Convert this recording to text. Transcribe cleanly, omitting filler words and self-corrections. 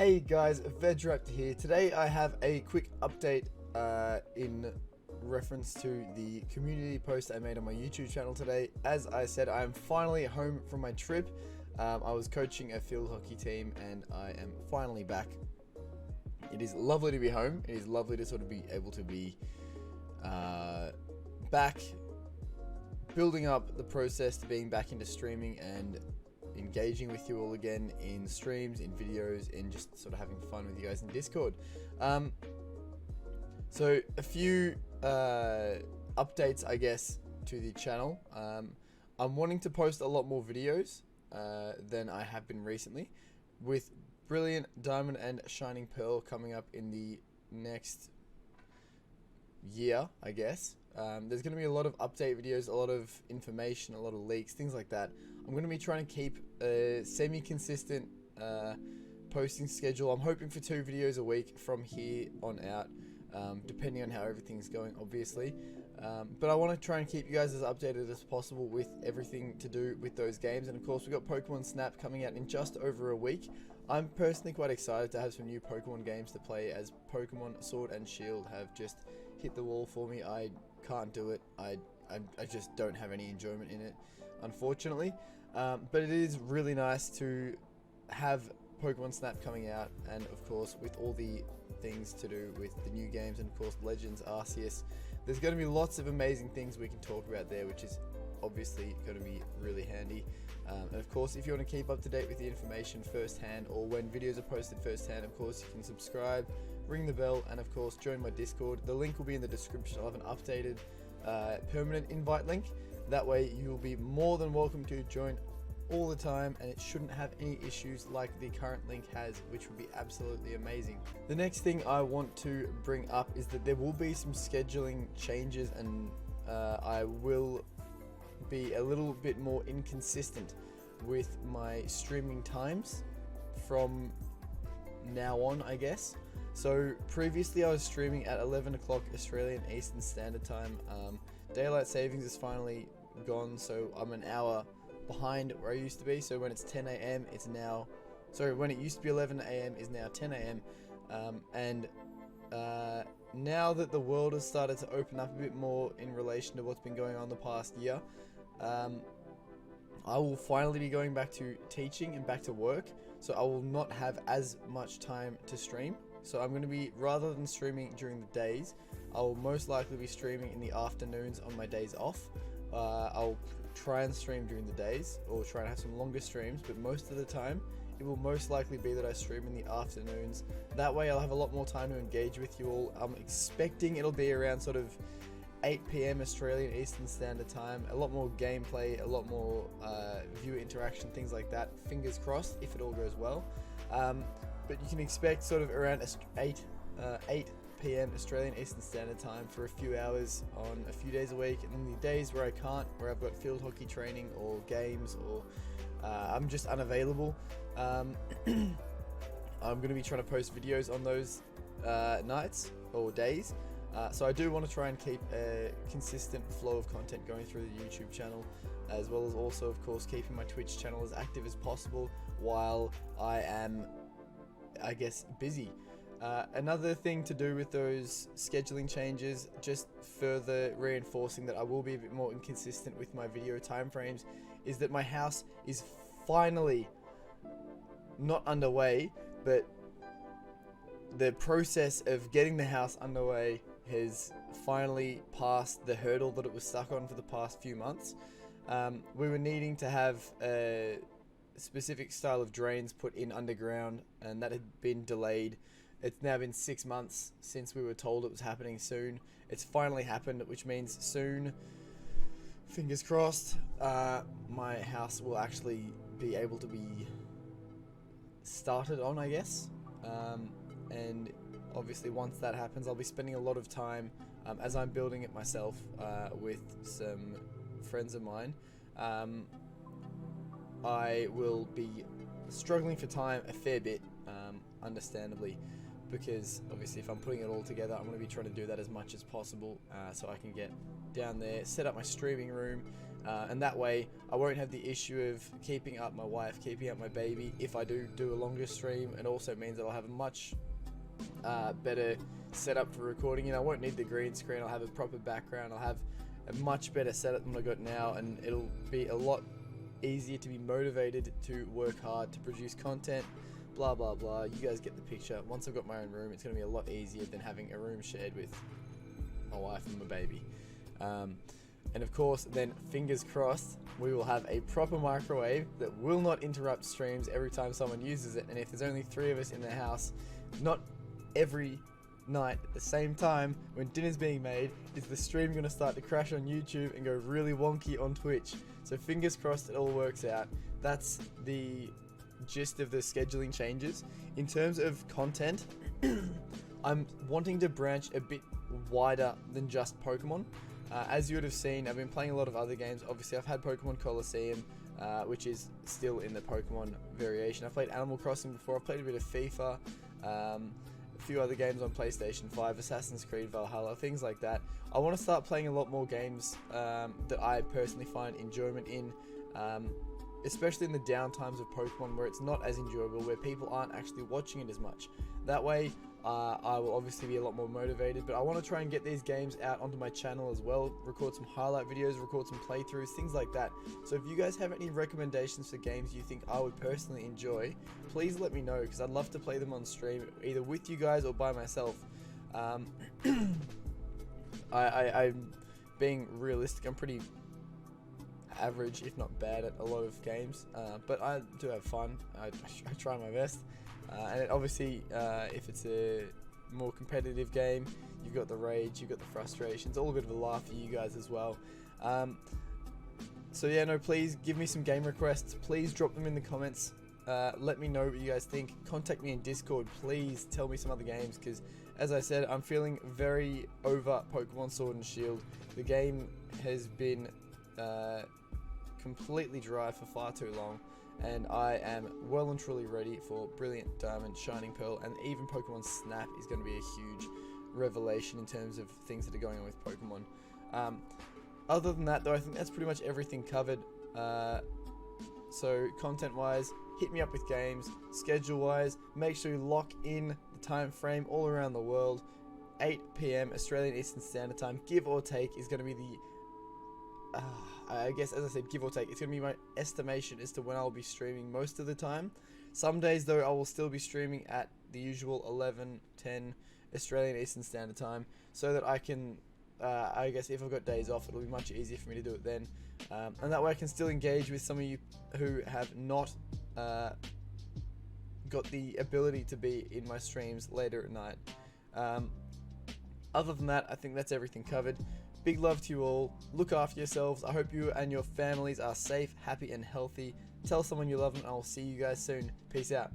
Hey guys, VegRaptor here. Today I have a quick update in reference to the community post I made on my YouTube channel today. As I said, I am finally home from my trip. I was coaching a field hockey team and I am finally back. It is lovely to be home. It is lovely to sort of be able to be back, building up the process to being back into streaming and engaging with you all again in streams, in videos, in just sort of having fun with you guys in Discord. So a few updates, I guess, to the channel. I'm wanting to post a lot more videos than I have been recently, with Brilliant, Diamond, and Shining Pearl coming up in the next year, I guess. There's going to be a lot of update videos, a lot of information, a lot of leaks, things like that. I'm going to be trying to keep a semi-consistent posting schedule. I'm hoping for 2 videos a week from here on out, depending on how everything's going, obviously. But I want to try and keep you guys as updated as possible with everything to do with those games. And of course, we've got Pokemon Snap coming out in just over a week. I'm personally quite excited to have some new Pokemon games to play, as Pokemon Sword and Shield have just hit the wall for me. I can't do it. I just don't have any enjoyment in it, unfortunately. But it is really nice to have Pokemon Snap coming out, and of course with all the things to do with the new games, and of course Legends, Arceus. There's going to be lots of amazing things we can talk about there, which is obviously going to be really handy. And of course, if you want to keep up to date with the information firsthand, or when videos are posted firsthand, of course you can subscribe, ring the bell, and of course join my Discord. The link will be in the description. I'll have an updated permanent invite link. That way you'll be more than welcome to join all the time, and it shouldn't have any issues like the current link has, which would be absolutely amazing. The next thing I want to bring up is that there will be some scheduling changes, and I will be a little bit more inconsistent with my streaming times from now on, I guess. So previously I was streaming at 11 o'clock Australian Eastern Standard Time. Daylight savings is finally gone, so I'm an hour behind where I used to be. So when it's 10 a.m. it's now, sorry, when it used to be 11 a.m. is now 10 a.m. And now that the world has started to open up a bit more in relation to what's been going on the past year, I will finally be going back to teaching and back to work, so I will not have as much time to stream. So I'm going to be, rather than streaming during the days, I will most likely be streaming in the afternoons on my days off. I'll try and stream during the days, or try and have some longer streams, but most of the time it will most likely be that I stream in the afternoons. That way I'll have a lot more time to engage with you all. I'm expecting it'll be around sort of 8 p.m. Australian Eastern Standard Time. A lot more gameplay, a lot more viewer interaction, things like that. Fingers crossed if it all goes well. But you can expect sort of around 8 p.m. Australian Eastern Standard Time for a few hours on a few days a week. And then the days where I can't, where I've got field hockey training or games, or I'm just unavailable, I'm going to be trying to post videos on those nights or days. So I do want to try and keep a consistent flow of content going through the YouTube channel, as well as also, of course, keeping my Twitch channel as active as possible while I am, I guess, busy. Another thing to do with those scheduling changes, just further reinforcing that I will be a bit more inconsistent with my video timeframes, is that my house is finally not underway, but the process of getting the house underway has finally passed the hurdle that it was stuck on for the past few months. We were needing to have a specific style of drains put in underground, and that had been delayed. It's now been 6 months since we were told it was happening soon. It's finally happened, which means soon, fingers crossed, my house will actually be able to be started on, I guess. And obviously once that happens, I'll be spending a lot of time, as I'm building it myself, with some friends of mine. I will be struggling for time a fair bit, understandably, because obviously if I'm putting it all together, I'm going to be trying to do that as much as possible, so I can get down there, set up my streaming room, And that way I won't have the issue of keeping up my wife, keeping up my baby if I do a longer stream. It also means that I'll have a much better setup for recording. You know, I won't need the green screen. I'll have a proper background. I'll have a much better setup than I got now, and it'll be a lot easier to be motivated to work hard to produce content. Blah blah blah. You guys get the picture. Once I've got my own room, it's going to be a lot easier than having a room shared with my wife and my baby. And of course, then fingers crossed, we will have a proper microwave that will not interrupt streams every time someone uses it. And if there's only 3 of us in the house, not every night at the same time when dinner's being made is the stream going to start to crash on YouTube and go really wonky on Twitch. So fingers crossed it all works out. That's the gist of the scheduling changes. In terms of content, I'm wanting to branch a bit wider than just Pokemon. As you would have seen, I've been playing a lot of other games. Obviously, I've had Pokemon Colosseum, which is still in the Pokemon variation. I've played Animal Crossing before. I've played a bit of FIFA, a few other games on PlayStation 5, Assassin's Creed Valhalla, things like that. I want to start playing a lot more games that I personally find enjoyment in, especially in the downtimes of Pokemon where it's not as enjoyable, where people aren't actually watching it as much. That way, I will obviously be a lot more motivated, but I want to try and get these games out onto my channel as well, record some highlight videos, record some playthroughs, things like that. So if you guys have any recommendations for games you think I would personally enjoy, please let me know, because I'd love to play them on stream, either with you guys or by myself. I'm being realistic, I'm pretty average, if not bad, at a lot of games, but I do have fun. I try my best. And obviously, if it's a more competitive game, you've got the rage, you've got the frustrations, all a bit of a laugh for you guys as well. So yeah, no, please give me some game requests. Please drop them in the comments. Let me know what you guys think. Contact me in Discord. Please tell me some other games, because as I said, I'm feeling very over Pokemon Sword and Shield. The game has been completely dry for far too long. And I am well and truly ready for Brilliant Diamond, Shining Pearl, and even Pokemon Snap is going to be a huge revelation in terms of things that are going on with Pokemon. Other than that, though, I think that's pretty much everything covered. So content-wise, hit me up with games. Schedule-wise, make sure you lock in the time frame all around the world. 8 PM Australian Eastern Standard Time, give or take, is going to be the... I guess, as I said, give or take, it's going to be my estimation as to when I'll be streaming most of the time. Some days, though, I will still be streaming at the usual 11:10 Australian Eastern Standard Time, so that I can, I guess, if I've got days off, it'll be much easier for me to do it then. And that way I can still engage with some of you who have not got the ability to be in my streams later at night. Other than that, I think that's everything covered. Big love to you all. Look after yourselves. I hope you and your families are safe, happy, and healthy. Tell someone you love them, and I'll see you guys soon. Peace out.